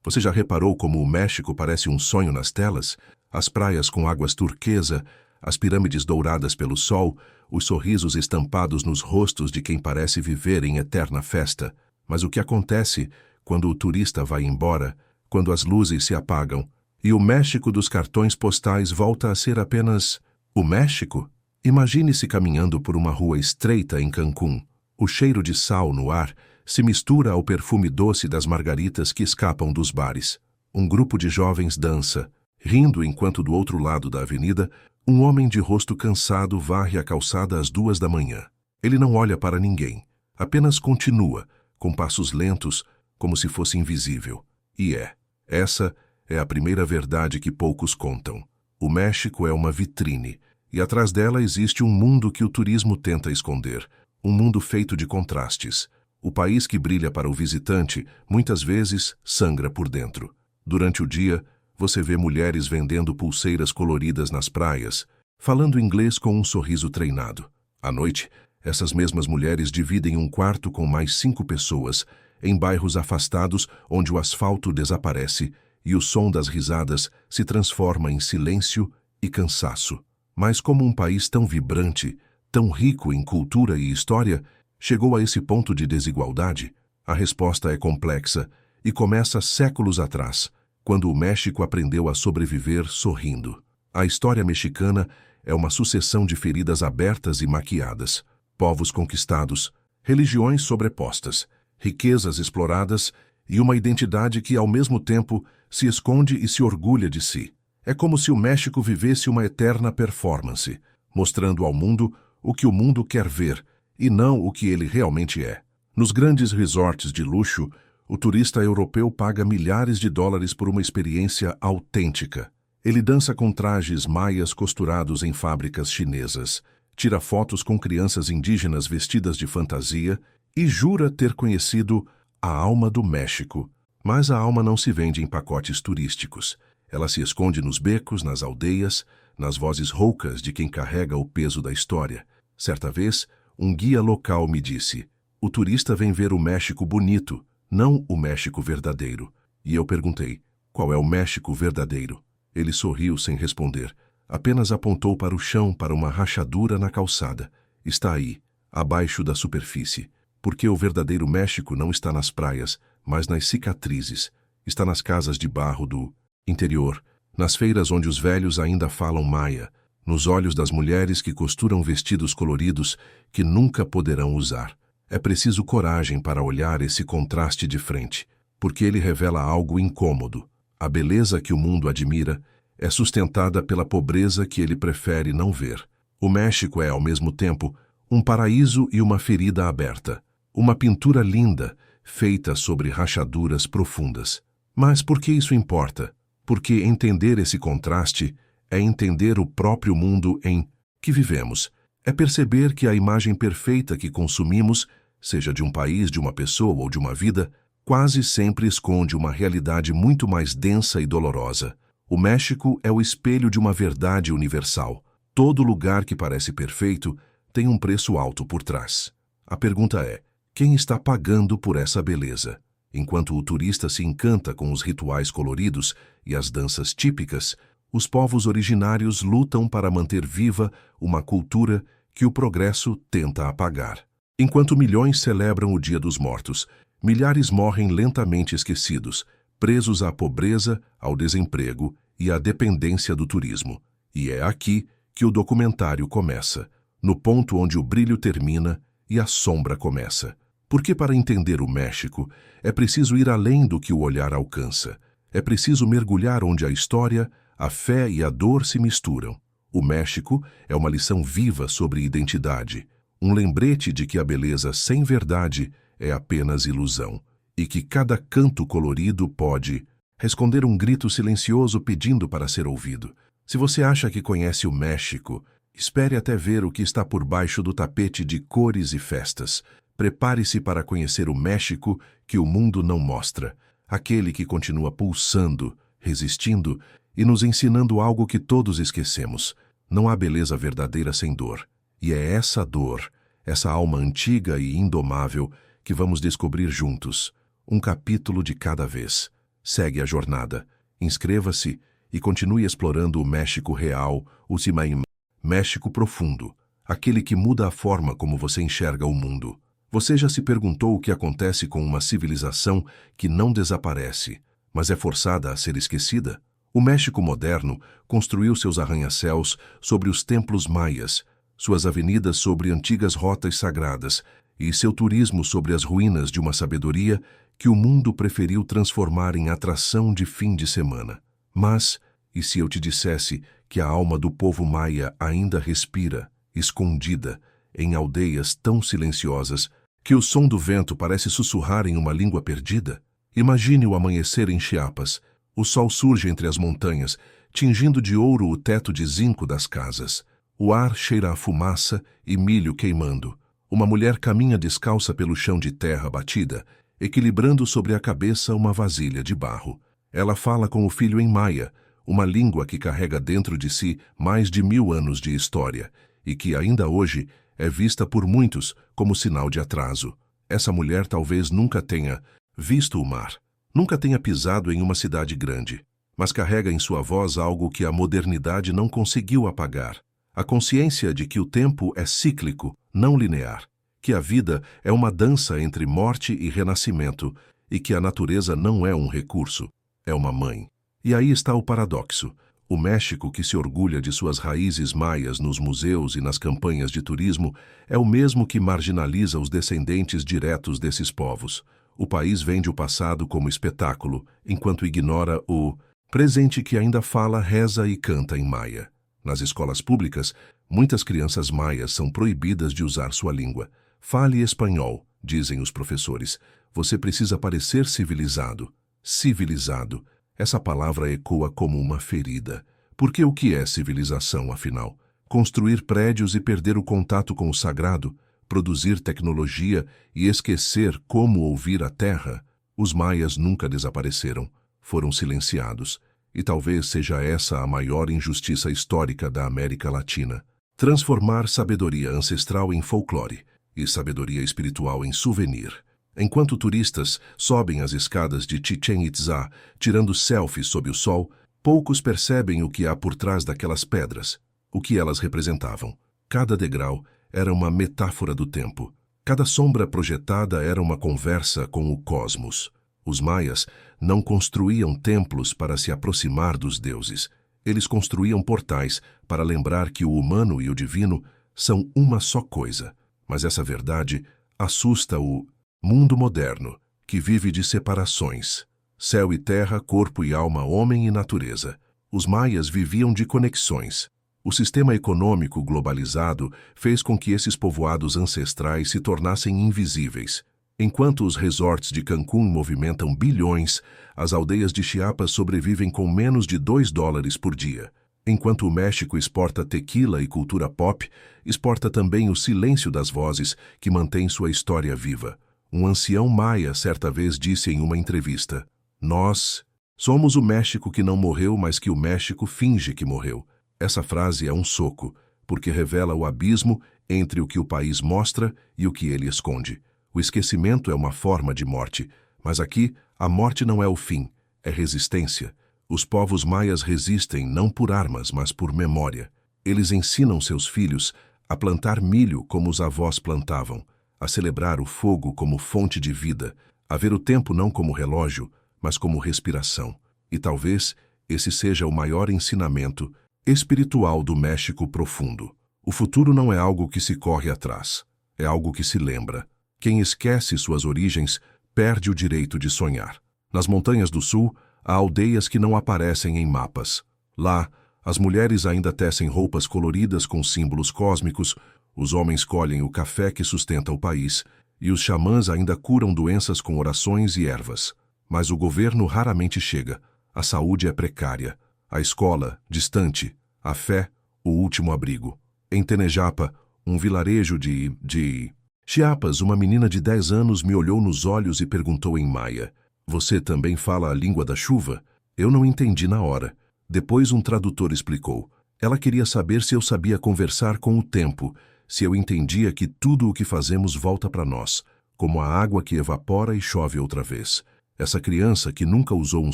Você já reparou como o México parece um sonho nas telas? As praias com águas turquesa, as pirâmides douradas pelo sol, os sorrisos estampados nos rostos de quem parece viver em eterna festa. Mas o que acontece quando o turista vai embora, quando as luzes se apagam, e o México dos cartões postais volta a ser apenas o México? Imagine-se caminhando por uma rua estreita em Cancún. O cheiro de sal no ar se mistura ao perfume doce das margaritas que escapam dos bares. Um grupo de jovens dança, rindo enquanto do outro lado da avenida, um homem de rosto cansado varre a calçada às 2 da manhã. Ele não olha para ninguém, apenas continua, com passos lentos, como se fosse invisível. E essa é a primeira verdade que poucos contam. O México é uma vitrine, e atrás dela existe um mundo que o turismo tenta esconder, um mundo feito de contrastes. O país que brilha para o visitante, muitas vezes, sangra por dentro. Durante o dia, você vê mulheres vendendo pulseiras coloridas nas praias, falando inglês com um sorriso treinado. À noite, essas mesmas mulheres dividem um quarto com mais 5 pessoas, em bairros afastados onde o asfalto desaparece e o som das risadas se transforma em silêncio e cansaço. Mas como um país tão vibrante, tão rico em cultura e história, chegou a esse ponto de desigualdade? A resposta é complexa e começa séculos atrás, quando o México aprendeu a sobreviver sorrindo. A história mexicana é uma sucessão de feridas abertas e maquiadas, povos conquistados, religiões sobrepostas, riquezas exploradas e uma identidade que, ao mesmo tempo, se esconde e se orgulha de si. É como se o México vivesse uma eterna performance, mostrando ao mundo o que o mundo quer ver e não o que ele realmente é. Nos grandes resorts de luxo, o turista europeu paga milhares de dólares por uma experiência autêntica. Ele dança com trajes maias costurados em fábricas chinesas, tira fotos com crianças indígenas vestidas de fantasia e jura ter conhecido a alma do México. Mas a alma não se vende em pacotes turísticos. Ela se esconde nos becos, nas aldeias, nas vozes roucas de quem carrega o peso da história. Certa vez, um guia local me disse: "O turista vem ver o México bonito, não o México verdadeiro." E eu perguntei: "Qual é o México verdadeiro?" Ele sorriu sem responder. Apenas apontou para o chão, para uma rachadura na calçada. "Está aí, abaixo da superfície. Porque o verdadeiro México não está nas praias, mas nas cicatrizes. Está nas casas de barro do interior, nas feiras onde os velhos ainda falam maia, nos olhos das mulheres que costuram vestidos coloridos que nunca poderão usar. É preciso coragem para olhar esse contraste de frente, porque ele revela algo incômodo. A beleza que o mundo admira é sustentada pela pobreza que ele prefere não ver. O México é, ao mesmo tempo, um paraíso e uma ferida aberta. Uma pintura linda, feita sobre rachaduras profundas. Mas por que isso importa? Porque entender esse contraste é entender o próprio mundo em que vivemos. É perceber que a imagem perfeita que consumimos, seja de um país, de uma pessoa ou de uma vida, quase sempre esconde uma realidade muito mais densa e dolorosa. O México é o espelho de uma verdade universal. Todo lugar que parece perfeito tem um preço alto por trás. A pergunta é: quem está pagando por essa beleza? Enquanto o turista se encanta com os rituais coloridos e as danças típicas, os povos originários lutam para manter viva uma cultura que o progresso tenta apagar. Enquanto milhões celebram o Dia dos Mortos, milhares morrem lentamente esquecidos, presos à pobreza, ao desemprego e à dependência do turismo. E é aqui que o documentário começa, no ponto onde o brilho termina e a sombra começa. Porque para entender o México, é preciso ir além do que o olhar alcança. É preciso mergulhar onde a história, a fé e a dor se misturam. O México é uma lição viva sobre identidade, um lembrete de que a beleza sem verdade é apenas ilusão, e que cada canto colorido pode responder um grito silencioso pedindo para ser ouvido. Se você acha que conhece o México, espere até ver o que está por baixo do tapete de cores e festas. Prepare-se para conhecer o México que o mundo não mostra, aquele que continua pulsando, resistindo e nos ensinando algo que todos esquecemos. Não há beleza verdadeira sem dor. E é essa dor, essa alma antiga e indomável, que vamos descobrir juntos, um capítulo de cada vez. Segue a jornada. Inscreva-se e continue explorando o México real, o Simaim, México profundo, aquele que muda a forma como você enxerga o mundo. Você já se perguntou o que acontece com uma civilização que não desaparece, mas é forçada a ser esquecida? O México moderno construiu seus arranha-céus sobre os templos maias, suas avenidas sobre antigas rotas sagradas e seu turismo sobre as ruínas de uma sabedoria que o mundo preferiu transformar em atração de fim de semana. Mas, e se eu te dissesse que a alma do povo maia ainda respira, escondida, em aldeias tão silenciosas, que o som do vento parece sussurrar em uma língua perdida? Imagine o amanhecer em Chiapas. O sol surge entre as montanhas, tingindo de ouro o teto de zinco das casas. O ar cheira a fumaça e milho queimando. Uma mulher caminha descalça pelo chão de terra batida, equilibrando sobre a cabeça uma vasilha de barro. Ela fala com o filho em maia, uma língua que carrega dentro de si mais de 1000 anos de história e que ainda hoje é vista por muitos como sinal de atraso. Essa mulher talvez nunca tenha visto o mar, nunca tenha pisado em uma cidade grande, mas carrega em sua voz algo que a modernidade não conseguiu apagar. A consciência de que o tempo é cíclico, não linear, que a vida é uma dança entre morte e renascimento e que a natureza não é um recurso, é uma mãe. E aí está o paradoxo. O México, que se orgulha de suas raízes maias nos museus e nas campanhas de turismo, é o mesmo que marginaliza os descendentes diretos desses povos. O país vende o passado como espetáculo, enquanto ignora o presente que ainda fala, reza e canta em maia. Nas escolas públicas, muitas crianças maias são proibidas de usar sua língua. Fale espanhol, dizem os professores. Você precisa parecer civilizado. Civilizado. Essa palavra ecoa como uma ferida. Porque o que é civilização, afinal? Construir prédios e perder o contato com o sagrado? Produzir tecnologia e esquecer como ouvir a terra? Os maias nunca desapareceram. Foram silenciados. E talvez seja essa a maior injustiça histórica da América Latina. Transformar sabedoria ancestral em folclore e sabedoria espiritual em souvenir. Enquanto turistas sobem as escadas de Chichén Itzá, tirando selfies sob o sol, poucos percebem o que há por trás daquelas pedras, o que elas representavam. Cada degrau era uma metáfora do tempo. Cada sombra projetada era uma conversa com o cosmos. Os maias não construíam templos para se aproximar dos deuses. Eles construíam portais para lembrar que o humano e o divino são uma só coisa. Mas essa verdade assusta o mundo moderno, que vive de separações. Céu e terra, corpo e alma, homem e natureza. Os maias viviam de conexões. O sistema econômico globalizado fez com que esses povoados ancestrais se tornassem invisíveis. Enquanto os resorts de Cancún movimentam bilhões, as aldeias de Chiapas sobrevivem com menos de $2 por dia. Enquanto o México exporta tequila e cultura pop, exporta também o silêncio das vozes que mantém sua história viva. Um ancião maia certa vez disse em uma entrevista: "Nós somos o México que não morreu, mas que o México finge que morreu." Essa frase é um soco, porque revela o abismo entre o que o país mostra e o que ele esconde. O esquecimento é uma forma de morte, mas aqui a morte não é o fim, é resistência. Os povos maias resistem não por armas, mas por memória. Eles ensinam seus filhos a plantar milho como os avós plantavam, a celebrar o fogo como fonte de vida, a ver o tempo não como relógio, mas como respiração. E talvez esse seja o maior ensinamento espiritual do México profundo. O futuro não é algo que se corre atrás, é algo que se lembra. Quem esquece suas origens perde o direito de sonhar. Nas montanhas do sul, há aldeias que não aparecem em mapas. Lá, as mulheres ainda tecem roupas coloridas com símbolos cósmicos, os homens colhem o café que sustenta o país, e os xamãs ainda curam doenças com orações e ervas. Mas o governo raramente chega, a saúde é precária, a escola, distante, a fé, o último abrigo. Em Tenejapa, um vilarejo de Chiapas, uma menina de 10 anos me olhou nos olhos e perguntou em maia: "Você também fala a língua da chuva?" Eu não entendi na hora. Depois um tradutor explicou. Ela queria saber se eu sabia conversar com o tempo, se eu entendia que tudo o que fazemos volta para nós, como a água que evapora e chove outra vez. Essa criança que nunca usou um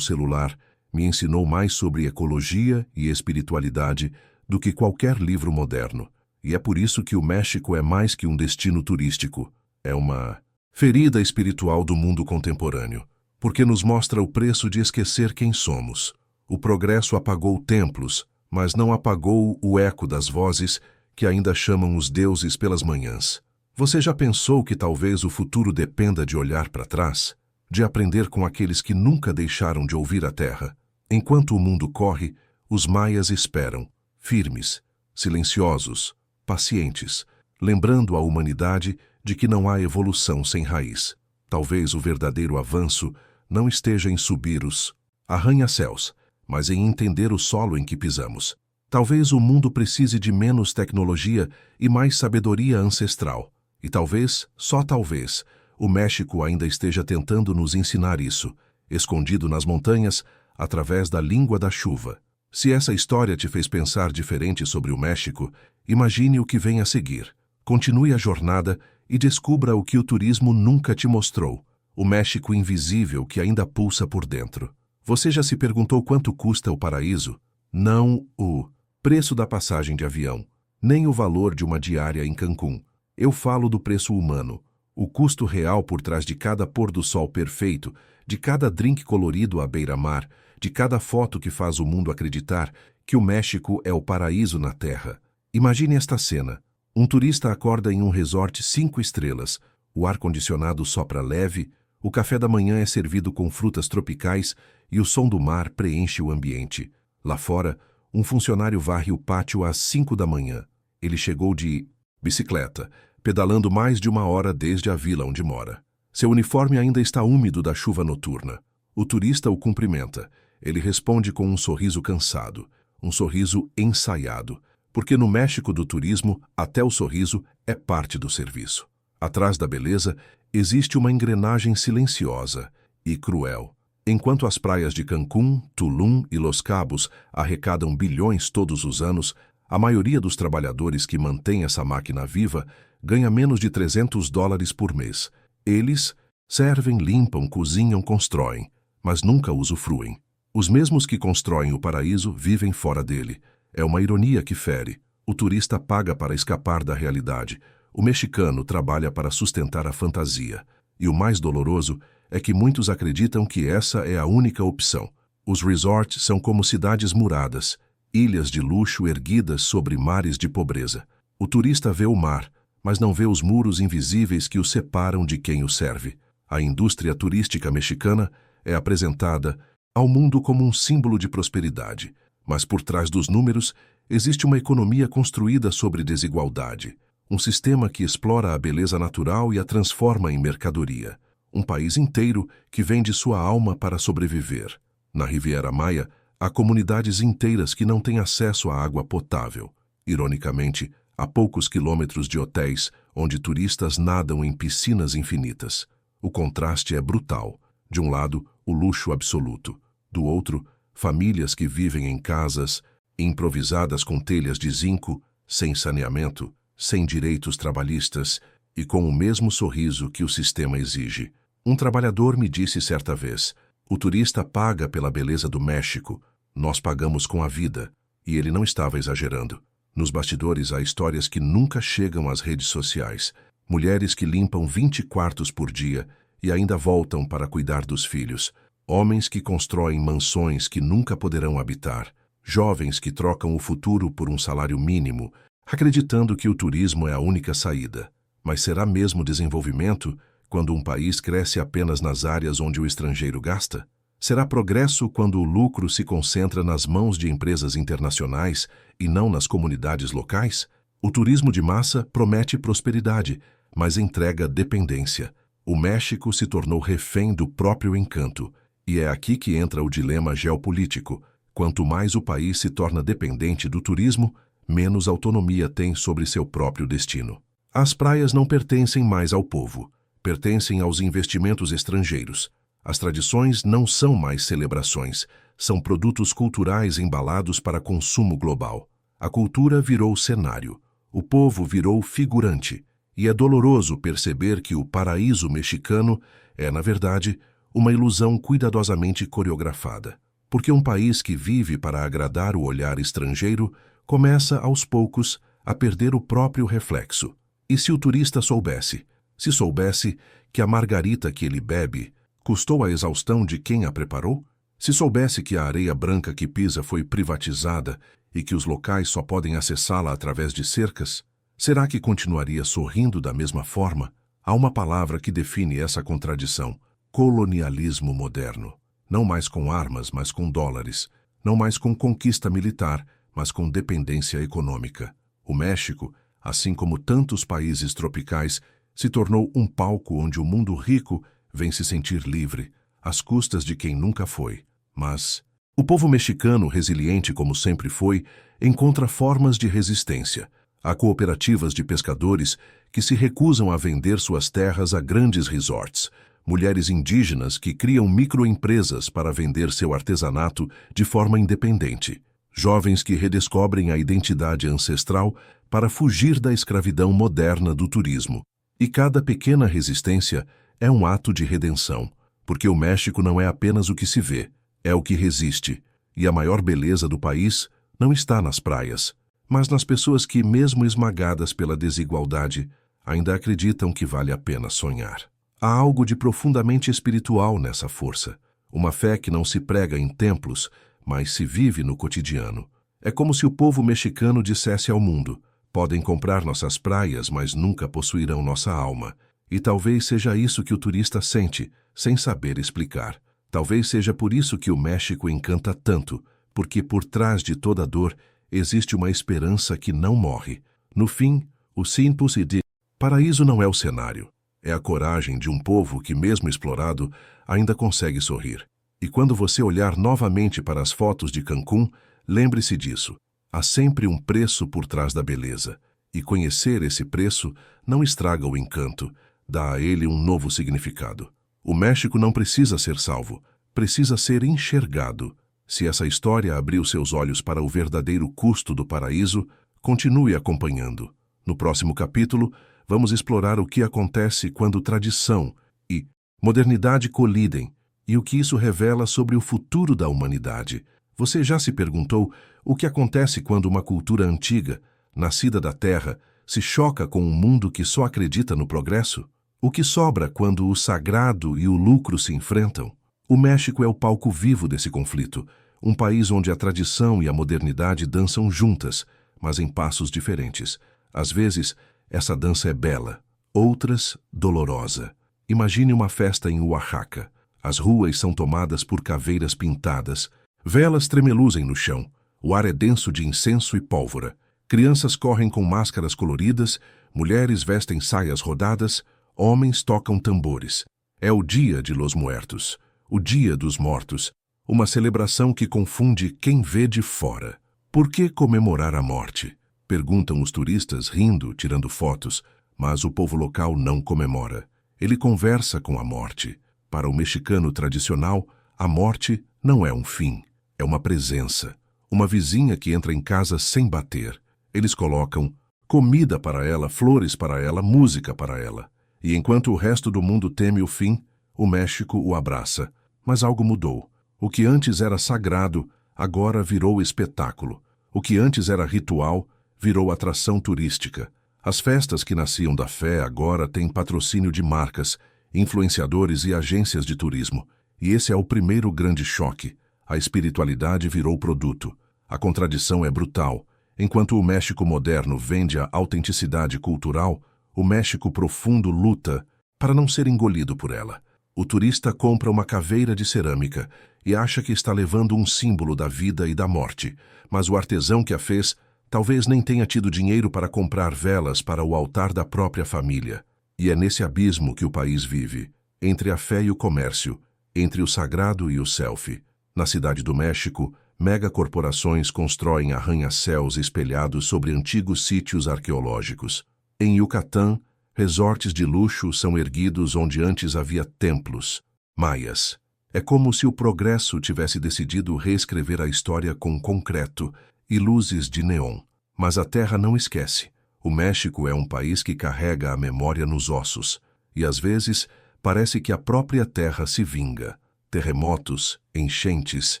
celular me ensinou mais sobre ecologia e espiritualidade do que qualquer livro moderno. E é por isso que o México é mais que um destino turístico. É uma ferida espiritual do mundo contemporâneo, porque nos mostra o preço de esquecer quem somos. O progresso apagou templos, mas não apagou o eco das vozes que ainda chamam os deuses pelas manhãs. Você já pensou que talvez o futuro dependa de olhar para trás? De aprender com aqueles que nunca deixaram de ouvir a terra? Enquanto o mundo corre, os maias esperam, firmes, silenciosos, pacientes, lembrando à humanidade de que não há evolução sem raiz. Talvez o verdadeiro avanço não esteja em subir os arranha-céus, mas em entender o solo em que pisamos. Talvez o mundo precise de menos tecnologia e mais sabedoria ancestral. E talvez, só talvez, o México ainda esteja tentando nos ensinar isso, escondido nas montanhas, através da língua da chuva. Se essa história te fez pensar diferente sobre o México, imagine o que vem a seguir. Continue a jornada e descubra o que o turismo nunca te mostrou, o México invisível que ainda pulsa por dentro. Você já se perguntou quanto custa o paraíso? Não o preço da passagem de avião, nem o valor de uma diária em Cancún. Eu falo do preço humano, o custo real por trás de cada pôr do sol perfeito, de cada drink colorido à beira-mar, de cada foto que faz o mundo acreditar que o México é o paraíso na Terra. Imagine esta cena. Um turista acorda em um resort 5 estrelas, o ar-condicionado sopra leve, o café da manhã é servido com frutas tropicais e o som do mar preenche o ambiente. Lá fora, um funcionário varre o pátio às 5 da manhã. Ele chegou de bicicleta, pedalando mais de 1 hora desde a vila onde mora. Seu uniforme ainda está úmido da chuva noturna. O turista o cumprimenta. Ele responde com um sorriso cansado, um sorriso ensaiado, porque no México do turismo, até o sorriso é parte do serviço. Atrás da beleza, existe uma engrenagem silenciosa e cruel. Enquanto as praias de Cancún, Tulum e Los Cabos arrecadam bilhões todos os anos, a maioria dos trabalhadores que mantém essa máquina viva ganha menos de $300 por mês. Eles servem, limpam, cozinham, constroem, mas nunca usufruem. Os mesmos que constroem o paraíso vivem fora dele. É uma ironia que fere. O turista paga para escapar da realidade. O mexicano trabalha para sustentar a fantasia. E o mais doloroso é que muitos acreditam que essa é a única opção. Os resorts são como cidades muradas, ilhas de luxo erguidas sobre mares de pobreza. O turista vê o mar, mas não vê os muros invisíveis que o separam de quem o serve. A indústria turística mexicana é apresentada ao mundo como um símbolo de prosperidade, mas por trás dos números existe uma economia construída sobre desigualdade, um sistema que explora a beleza natural e a transforma em mercadoria, um país inteiro que vende sua alma para sobreviver. Na Riviera Maya, há comunidades inteiras que não têm acesso à água potável. Ironicamente, há poucos quilômetros de hotéis onde turistas nadam em piscinas infinitas. O contraste é brutal. De um lado, o luxo absoluto. Do outro, famílias que vivem em casas improvisadas com telhas de zinco, sem saneamento, sem direitos trabalhistas e com o mesmo sorriso que o sistema exige. Um trabalhador me disse certa vez: o turista paga pela beleza do México, nós pagamos com a vida. E ele não estava exagerando. Nos bastidores há histórias que nunca chegam às redes sociais. Mulheres que limpam 20 quartos por dia e ainda voltam para cuidar dos filhos. Homens que constroem mansões que nunca poderão habitar. Jovens que trocam o futuro por um salário mínimo, acreditando que o turismo é a única saída. Mas será mesmo desenvolvimento quando um país cresce apenas nas áreas onde o estrangeiro gasta? Será progresso quando o lucro se concentra nas mãos de empresas internacionais e não nas comunidades locais? O turismo de massa promete prosperidade, mas entrega dependência. O México se tornou refém do próprio encanto, e é aqui que entra o dilema geopolítico. Quanto mais o país se torna dependente do turismo, menos autonomia tem sobre seu próprio destino. As praias não pertencem mais ao povo, pertencem aos investimentos estrangeiros. As tradições não são mais celebrações, são produtos culturais embalados para consumo global. A cultura virou cenário, o povo virou figurante, e é doloroso perceber que o paraíso mexicano é, na verdade, uma ilusão cuidadosamente coreografada. Porque um país que vive para agradar o olhar estrangeiro começa, aos poucos, a perder o próprio reflexo. E se o turista soubesse, se soubesse que a margarita que ele bebe custou a exaustão de quem a preparou? Se soubesse que a areia branca que pisa foi privatizada e que os locais só podem acessá-la através de cercas, será que continuaria sorrindo da mesma forma? Há uma palavra que define essa contradição: colonialismo moderno. Não mais com armas, mas com dólares. Não mais com conquista militar, mas com dependência econômica. O México, assim como tantos países tropicais, se tornou um palco onde o mundo rico vem se sentir livre, às custas de quem nunca foi. Mas o povo mexicano, resiliente como sempre foi, encontra formas de resistência. Há cooperativas de pescadores que se recusam a vender suas terras a grandes resorts. Mulheres indígenas que criam microempresas para vender seu artesanato de forma independente. Jovens que redescobrem a identidade ancestral para fugir da escravidão moderna do turismo. E cada pequena resistência é um ato de redenção, porque o México não é apenas o que se vê, é o que resiste. E a maior beleza do país não está nas praias, mas nas pessoas que, mesmo esmagadas pela desigualdade, ainda acreditam que vale a pena sonhar. Há algo de profundamente espiritual nessa força, uma fé que não se prega em templos, mas se vive no cotidiano. É como se o povo mexicano dissesse ao mundo: podem comprar nossas praias, mas nunca possuirão nossa alma. E talvez seja isso que o turista sente, sem saber explicar. Talvez seja por isso que o México encanta tanto, porque por trás de toda dor existe uma esperança que não morre. No fim, o simples e de paraíso não é o cenário. É a coragem de um povo que, mesmo explorado, ainda consegue sorrir. E quando você olhar novamente para as fotos de Cancún, lembre-se disso. Há sempre um preço por trás da beleza. E conhecer esse preço não estraga o encanto, dá a ele um novo significado. O México não precisa ser salvo, precisa ser enxergado. Se essa história abriu seus olhos para o verdadeiro custo do paraíso, continue acompanhando. No próximo capítulo, vamos explorar o que acontece quando tradição e modernidade colidem e o que isso revela sobre o futuro da humanidade. Você já se perguntou o que acontece quando uma cultura antiga, nascida da terra, se choca com um mundo que só acredita no progresso? O que sobra quando o sagrado e o lucro se enfrentam? O México é o palco vivo desse conflito, um país onde a tradição e a modernidade dançam juntas, mas em passos diferentes. Às vezes, essa dança é bela, outras, dolorosa. Imagine uma festa em Oaxaca. As ruas são tomadas por caveiras pintadas, velas tremeluzem no chão, o ar é denso de incenso e pólvora. Crianças correm com máscaras coloridas, mulheres vestem saias rodadas, homens tocam tambores. É o dia de Los Muertos, o dia dos mortos, uma celebração que confunde quem vê de fora. Por que comemorar a morte? Perguntam os turistas rindo, tirando fotos, mas o povo local não comemora. Ele conversa com a morte. Para o mexicano tradicional, a morte não é um fim, é uma presença. Uma vizinha que entra em casa sem bater. Eles colocam comida para ela, flores para ela, música para ela. E enquanto o resto do mundo teme o fim, o México o abraça. Mas algo mudou. O que antes era sagrado, agora virou espetáculo. O que antes era ritual, virou atração turística. As festas que nasciam da fé agora têm patrocínio de marcas, influenciadores e agências de turismo. E esse é o primeiro grande choque. A espiritualidade virou produto. A contradição é brutal. Enquanto o México moderno vende a autenticidade cultural, o México profundo luta para não ser engolido por ela. O turista compra uma caveira de cerâmica e acha que está levando um símbolo da vida e da morte, mas o artesão que a fez talvez nem tenha tido dinheiro para comprar velas para o altar da própria família. E é nesse abismo que o país vive, entre a fé e o comércio, entre o sagrado e o selfie. Na Cidade do México, megacorporações constroem arranha-céus espelhados sobre antigos sítios arqueológicos. Em Yucatán, resorts de luxo são erguidos onde antes havia templos, maias. É como se o progresso tivesse decidido reescrever a história com concreto e luzes de neon. Mas a terra não esquece. O México é um país que carrega a memória nos ossos. E às vezes, parece que a própria terra se vinga. Terremotos, enchentes,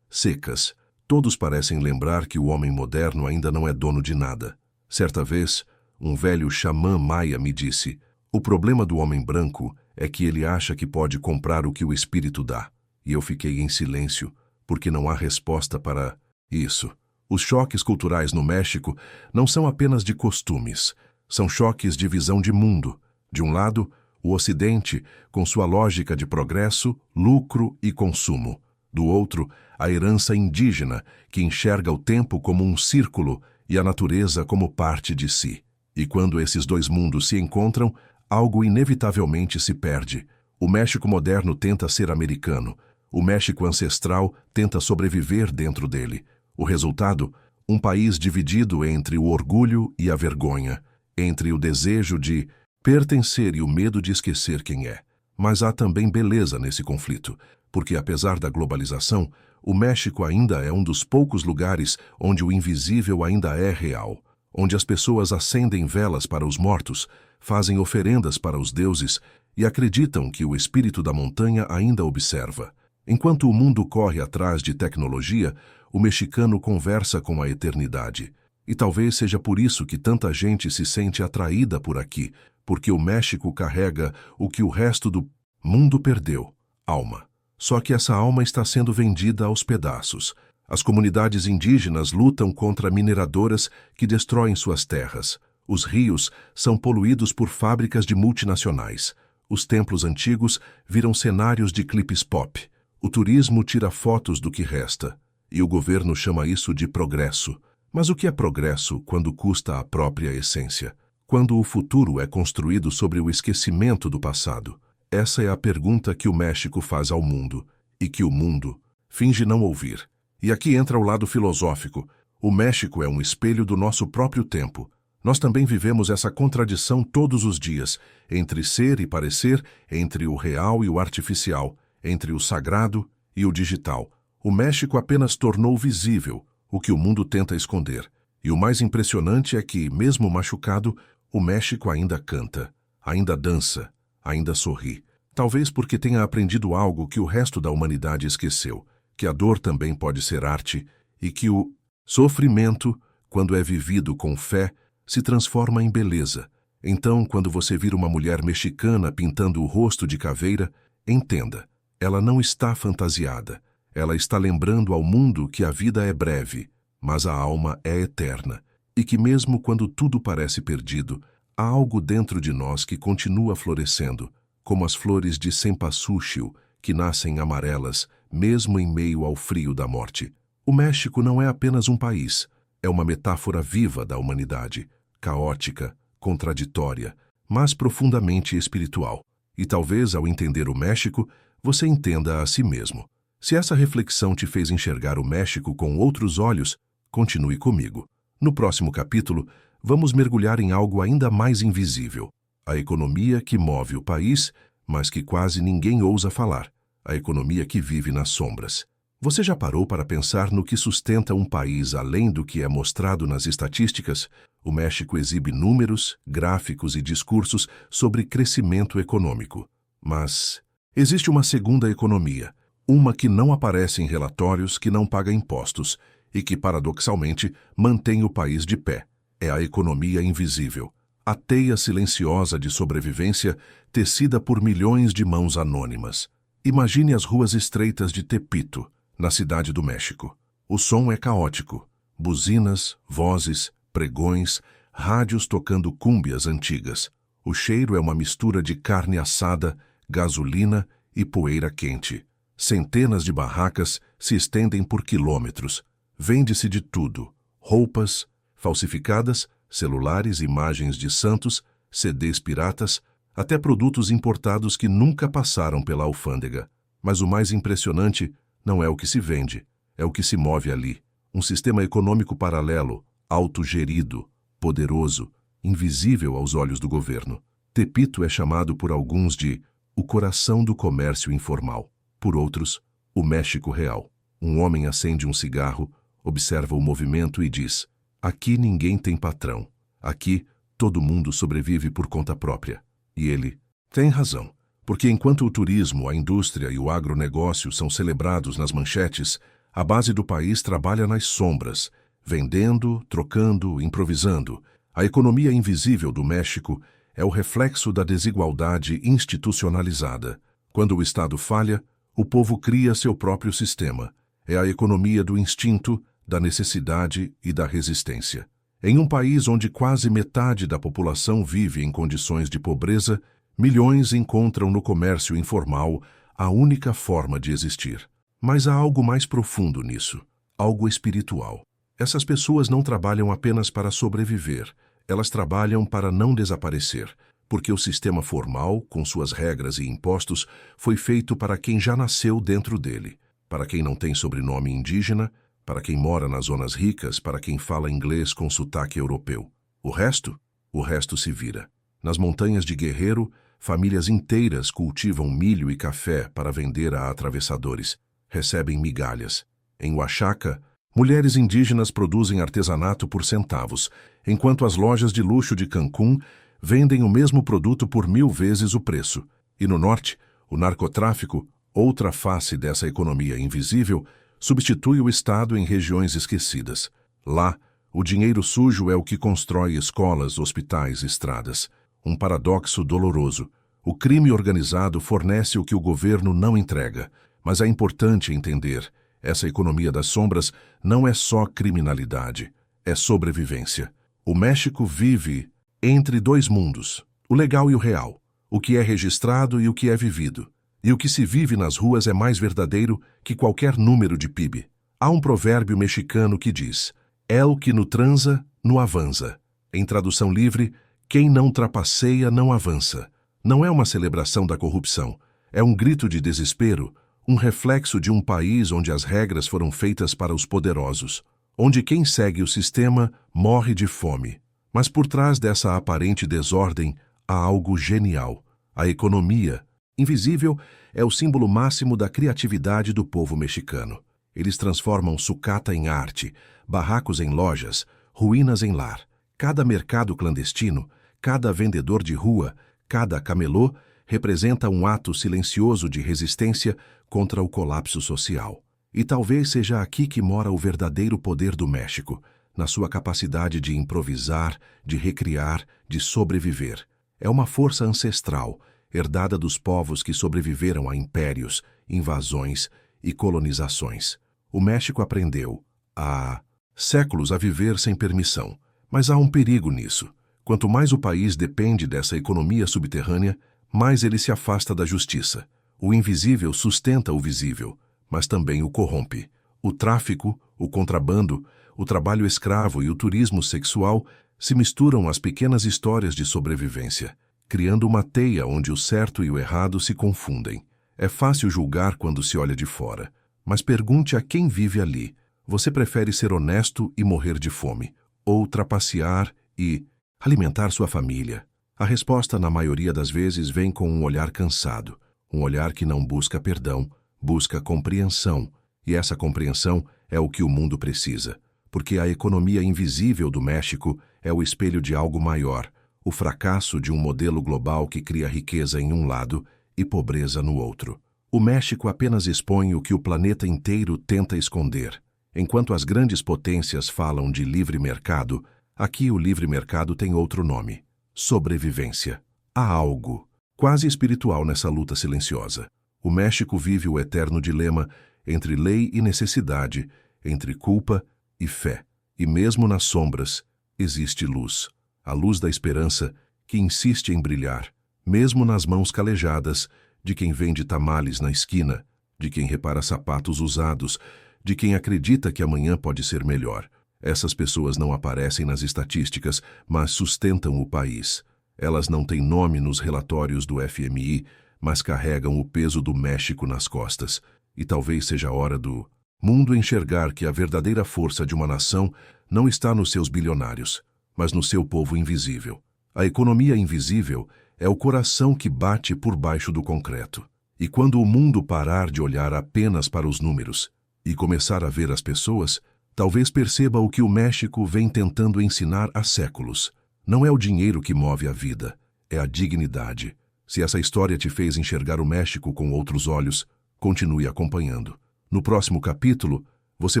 secas, todos parecem lembrar que o homem moderno ainda não é dono de nada. Certa vez, um velho xamã maia me disse: o problema do homem branco é que ele acha que pode comprar o que o espírito dá. E eu fiquei em silêncio, porque não há resposta para isso. Os choques culturais no México não são apenas de costumes, são choques de visão de mundo. De um lado, o Ocidente, com sua lógica de progresso, lucro e consumo. Do outro, a herança indígena, que enxerga o tempo como um círculo e a natureza como parte de si. E quando esses dois mundos se encontram, algo inevitavelmente se perde. O México moderno tenta ser americano. O México ancestral tenta sobreviver dentro dele. O resultado? Um país dividido entre o orgulho e a vergonha, entre o desejo de pertencer e o medo de esquecer quem é. Mas há também beleza nesse conflito, porque apesar da globalização, o México ainda é um dos poucos lugares onde o invisível ainda é real, onde as pessoas acendem velas para os mortos, fazem oferendas para os deuses e acreditam que o espírito da montanha ainda observa. Enquanto o mundo corre atrás de tecnologia, o mexicano conversa com a eternidade. E talvez seja por isso que tanta gente se sente atraída por aqui, porque o México carrega o que o resto do mundo perdeu: alma. Só que essa alma está sendo vendida aos pedaços. As comunidades indígenas lutam contra mineradoras que destroem suas terras. Os rios são poluídos por fábricas de multinacionais. Os templos antigos viram cenários de clipes pop. O turismo tira fotos do que resta. E o governo chama isso de progresso. Mas o que é progresso quando custa a própria essência? Quando o futuro é construído sobre o esquecimento do passado? Essa é a pergunta que o México faz ao mundo, e que o mundo finge não ouvir. E aqui entra o lado filosófico. O México é um espelho do nosso próprio tempo. Nós também vivemos essa contradição todos os dias, entre ser e parecer, entre o real e o artificial, entre o sagrado e o digital. O México apenas tornou visível o que o mundo tenta esconder. E o mais impressionante é que, mesmo machucado, o México ainda canta, ainda dança, ainda sorri. Talvez porque tenha aprendido algo que o resto da humanidade esqueceu, que a dor também pode ser arte e que o sofrimento, quando é vivido com fé, se transforma em beleza. Então, quando você vir uma mulher mexicana pintando o rosto de caveira, entenda, ela não está fantasiada. Ela está lembrando ao mundo que a vida é breve, mas a alma é eterna, e que mesmo quando tudo parece perdido, há algo dentro de nós que continua florescendo, como as flores de cempasúchil, que nascem amarelas, mesmo em meio ao frio da morte. O México não é apenas um país, é uma metáfora viva da humanidade, caótica, contraditória, mas profundamente espiritual. E talvez, ao entender o México, você entenda a si mesmo. Se essa reflexão te fez enxergar o México com outros olhos, continue comigo. No próximo capítulo, vamos mergulhar em algo ainda mais invisível: a economia que move o país, mas que quase ninguém ousa falar, a economia que vive nas sombras. Você já parou para pensar no que sustenta um país além do que é mostrado nas estatísticas? O México exibe números, gráficos e discursos sobre crescimento econômico. Mas existe uma segunda economia, uma que não aparece em relatórios, que não paga impostos e que, paradoxalmente, mantém o país de pé. É a economia invisível, a teia silenciosa de sobrevivência tecida por milhões de mãos anônimas. Imagine as ruas estreitas de Tepito, na cidade do México. O som é caótico. Buzinas, vozes, pregões, rádios tocando cúmbias antigas. O cheiro é uma mistura de carne assada, gasolina e poeira quente. Centenas de barracas se estendem por quilômetros. Vende-se de tudo: roupas falsificadas, celulares, imagens de santos, CDs piratas, até produtos importados que nunca passaram pela alfândega. Mas o mais impressionante não é o que se vende, é o que se move ali. Um sistema econômico paralelo, autogerido, poderoso, invisível aos olhos do governo. Tepito é chamado por alguns de o coração do comércio informal. Por outros, o México real. Um homem acende um cigarro, observa o movimento e diz: aqui ninguém tem patrão. Aqui todo mundo sobrevive por conta própria. E ele tem razão. Porque enquanto o turismo, a indústria e o agronegócio são celebrados nas manchetes, a base do país trabalha nas sombras, vendendo, trocando, improvisando. A economia invisível do México é o reflexo da desigualdade institucionalizada. Quando o Estado falha, o povo cria seu próprio sistema. É a economia do instinto, da necessidade e da resistência. Em um país onde quase metade da população vive em condições de pobreza, milhões encontram no comércio informal a única forma de existir. Mas há algo mais profundo nisso, algo espiritual. Essas pessoas não trabalham apenas para sobreviver, elas trabalham para não desaparecer, porque o sistema formal, com suas regras e impostos, foi feito para quem já nasceu dentro dele, para quem não tem sobrenome indígena, para quem mora nas zonas ricas, para quem fala inglês com sotaque europeu. O resto se vira. Nas montanhas de Guerrero, famílias inteiras cultivam milho e café para vender a atravessadores. Recebem migalhas. Em Oaxaca, mulheres indígenas produzem artesanato por centavos, enquanto as lojas de luxo de Cancún vendem o mesmo produto por 1000 vezes o preço. E no norte, o narcotráfico, outra face dessa economia invisível, substitui o Estado em regiões esquecidas. Lá, o dinheiro sujo é o que constrói escolas, hospitais, estradas. Um paradoxo doloroso. O crime organizado fornece o que o governo não entrega. Mas é importante entender, essa economia das sombras não é só criminalidade, é sobrevivência. O México vive entre dois mundos, o legal e o real, o que é registrado e o que é vivido. E o que se vive nas ruas é mais verdadeiro que qualquer número de PIB. Há um provérbio mexicano que diz: "El que no transa, no avanza." Em tradução livre, quem não trapaceia não avança. Não é uma celebração da corrupção, é um grito de desespero, um reflexo de um país onde as regras foram feitas para os poderosos, onde quem segue o sistema morre de fome. Mas por trás dessa aparente desordem há algo genial, a economia. Invisível é o símbolo máximo da criatividade do povo mexicano. Eles transformam sucata em arte, barracos em lojas, ruínas em lar. Cada mercado clandestino, cada vendedor de rua, cada camelô representa um ato silencioso de resistência contra o colapso social. E talvez seja aqui que mora o verdadeiro poder do México, na sua capacidade de improvisar, de recriar, de sobreviver. É uma força ancestral, herdada dos povos que sobreviveram a impérios, invasões e colonizações. O México aprendeu há séculos a viver sem permissão, mas há um perigo nisso. Quanto mais o país depende dessa economia subterrânea, mais ele se afasta da justiça. O invisível sustenta o visível, mas também o corrompe. O tráfico, o contrabando, o trabalho escravo e o turismo sexual se misturam às pequenas histórias de sobrevivência, criando uma teia onde o certo e o errado se confundem. É fácil julgar quando se olha de fora, mas pergunte a quem vive ali. Você prefere ser honesto e morrer de fome, ou trapacear e alimentar sua família? A resposta, na maioria das vezes, vem com um olhar cansado, um olhar que não busca perdão, busca compreensão, e essa compreensão é o que o mundo precisa, porque a economia invisível do México é o espelho de algo maior, o fracasso de um modelo global que cria riqueza em um lado e pobreza no outro. O México apenas expõe o que o planeta inteiro tenta esconder. Enquanto as grandes potências falam de livre mercado, aqui o livre mercado tem outro nome: sobrevivência. Há algo quase espiritual nessa luta silenciosa. O México vive o eterno dilema entre lei e necessidade, entre culpa e fé. E mesmo nas sombras existe luz. A luz da esperança que insiste em brilhar, mesmo nas mãos calejadas de quem vende tamales na esquina, de quem repara sapatos usados, de quem acredita que amanhã pode ser melhor. Essas pessoas não aparecem nas estatísticas, mas sustentam o país. Elas não têm nome nos relatórios do FMI, mas carregam o peso do México nas costas. E talvez seja a hora do mundo enxergar que a verdadeira força de uma nação não está nos seus bilionários, mas no seu povo invisível. A economia invisível é o coração que bate por baixo do concreto. E quando o mundo parar de olhar apenas para os números e começar a ver as pessoas, talvez perceba o que o México vem tentando ensinar há séculos. Não é o dinheiro que move a vida, é a dignidade. Se essa história te fez enxergar o México com outros olhos, continue acompanhando. No próximo capítulo, você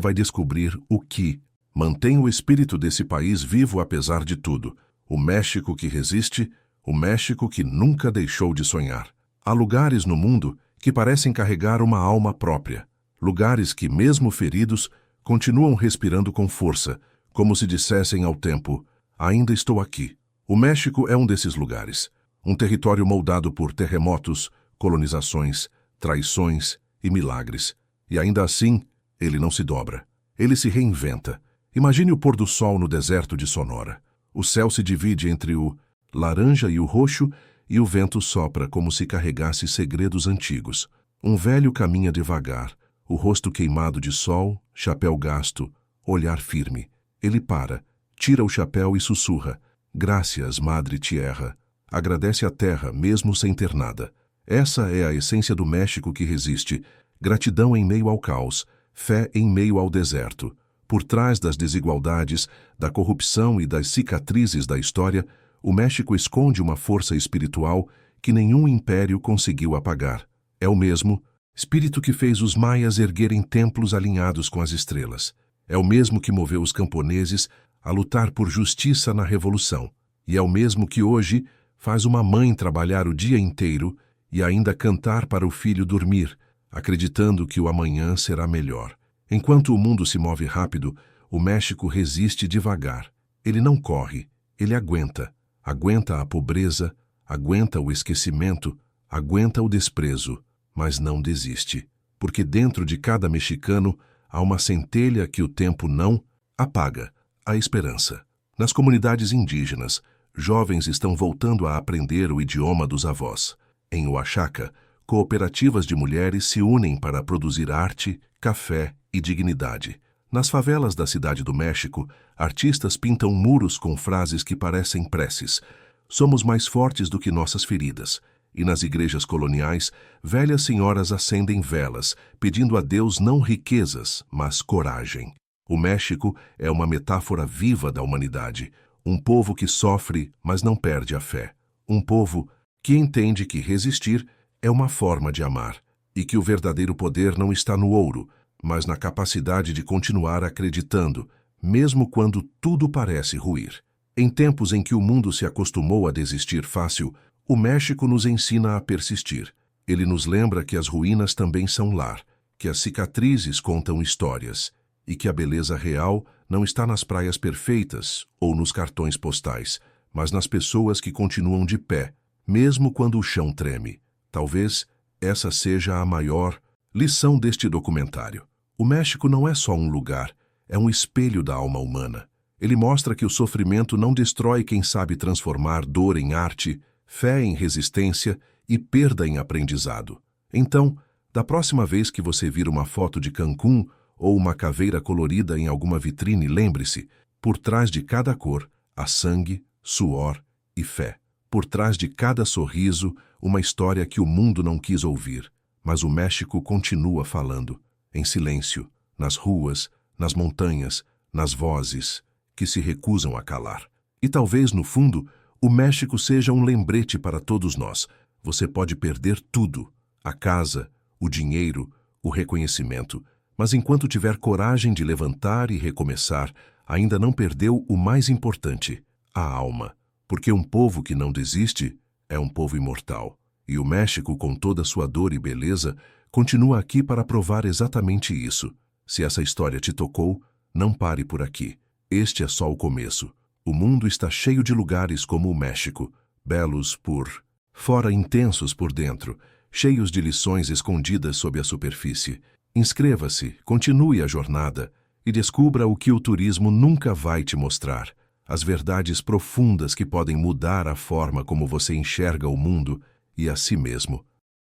vai descobrir o que mantém o espírito desse país vivo apesar de tudo. O México que resiste, o México que nunca deixou de sonhar. Há lugares no mundo que parecem carregar uma alma própria. Lugares que, mesmo feridos, continuam respirando com força, como se dissessem ao tempo: ainda estou aqui. O México é um desses lugares. Um território moldado por terremotos, colonizações, traições e milagres. E ainda assim, ele não se dobra. Ele se reinventa. Imagine o pôr do sol no deserto de Sonora. O céu se divide entre o laranja e o roxo, e o vento sopra como se carregasse segredos antigos. Um velho caminha devagar, o rosto queimado de sol, chapéu gasto, olhar firme. Ele para, tira o chapéu e sussurra: "Gracias, Madre Tierra." Agradece a terra, mesmo sem ter nada. Essa é a essência do México que resiste. Gratidão em meio ao caos, fé em meio ao deserto. Por trás das desigualdades, da corrupção e das cicatrizes da história, o México esconde uma força espiritual que nenhum império conseguiu apagar. É o mesmo espírito que fez os maias erguerem templos alinhados com as estrelas. É o mesmo que moveu os camponeses a lutar por justiça na Revolução. E é o mesmo que hoje faz uma mãe trabalhar o dia inteiro e ainda cantar para o filho dormir, acreditando que o amanhã será melhor. Enquanto o mundo se move rápido, o México resiste devagar. Ele não corre, ele aguenta. Aguenta a pobreza, aguenta o esquecimento, aguenta o desprezo, mas não desiste. Porque dentro de cada mexicano há uma centelha que o tempo não apaga: a esperança. Nas comunidades indígenas, jovens estão voltando a aprender o idioma dos avós. Em Oaxaca, cooperativas de mulheres se unem para produzir arte, café e dignidade. Nas favelas da Cidade do México, artistas pintam muros com frases que parecem preces: "Somos mais fortes do que nossas feridas." E nas igrejas coloniais, velhas senhoras acendem velas, pedindo a Deus não riquezas, mas coragem. O México é uma metáfora viva da humanidade. Um povo que sofre, mas não perde a fé. Um povo que entende que resistir é uma forma de amar, e que o verdadeiro poder não está no ouro, mas na capacidade de continuar acreditando, mesmo quando tudo parece ruir. Em tempos em que o mundo se acostumou a desistir fácil, o México nos ensina a persistir. Ele nos lembra que as ruínas também são lar, que as cicatrizes contam histórias, e que a beleza real não está nas praias perfeitas ou nos cartões postais, mas nas pessoas que continuam de pé, mesmo quando o chão treme. Talvez essa seja a maior lição deste documentário. O México não é só um lugar, é um espelho da alma humana. Ele mostra que o sofrimento não destrói quem sabe transformar dor em arte, fé em resistência e perda em aprendizado. Então, da próxima vez que você vir uma foto de Cancún ou uma caveira colorida em alguma vitrine, lembre-se: por trás de cada cor há sangue, suor e fé. Por trás de cada sorriso, uma história que o mundo não quis ouvir, mas o México continua falando, em silêncio, nas ruas, nas montanhas, nas vozes que se recusam a calar. E talvez, no fundo, o México seja um lembrete para todos nós. Você pode perder tudo: a casa, o dinheiro, o reconhecimento, mas enquanto tiver coragem de levantar e recomeçar, ainda não perdeu o mais importante: a alma. Porque um povo que não desiste é um povo imortal. E o México, com toda sua dor e beleza, continua aqui para provar exatamente isso. Se essa história te tocou, não pare por aqui. Este é só o começo. O mundo está cheio de lugares como o México, belos por fora, intensos por dentro, cheios de lições escondidas sob a superfície. Inscreva-se, continue a jornada e descubra o que o turismo nunca vai te mostrar. As verdades profundas que podem mudar a forma como você enxerga o mundo e a si mesmo.